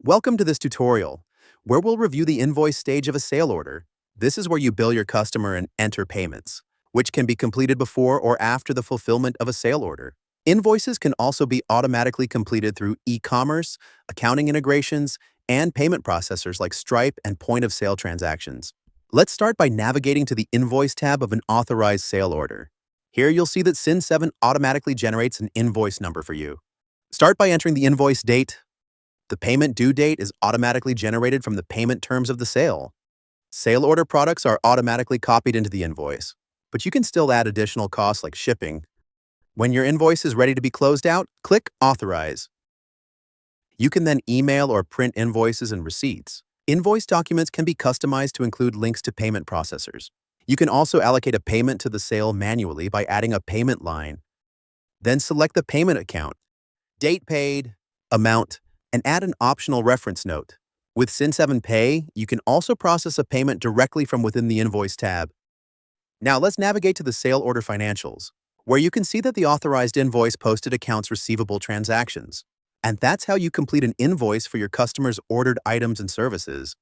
Welcome to this tutorial, where we'll review the invoice stage of a sale order. This is where you bill your customer and enter payments, which can be completed before or after the fulfillment of a sale order. Invoices can also be automatically completed through e-commerce, accounting integrations, and payment processors like Stripe and point-of-sale transactions. Let's start by navigating to the Invoice tab of an authorized sale order. Here you'll see that Cin7 automatically generates an invoice number for you. Start by entering the invoice date. The payment due date is automatically generated from the payment terms of the sale. Sale order products are automatically copied into the invoice, but you can still add additional costs like shipping. When your invoice is ready to be closed out, click Authorize. You can then email or print invoices and receipts. Invoice documents can be customized to include links to payment processors. You can also allocate a payment to the sale manually by adding a payment line. Then select the payment account, date paid, amount, and add an optional reference note. With Cin7 Pay, you can also process a payment directly from within the Invoice tab. Now let's navigate to the sale order financials, where you can see that the authorized invoice posted accounts receivable transactions. And that's how you complete an invoice for your customers' ordered items and services.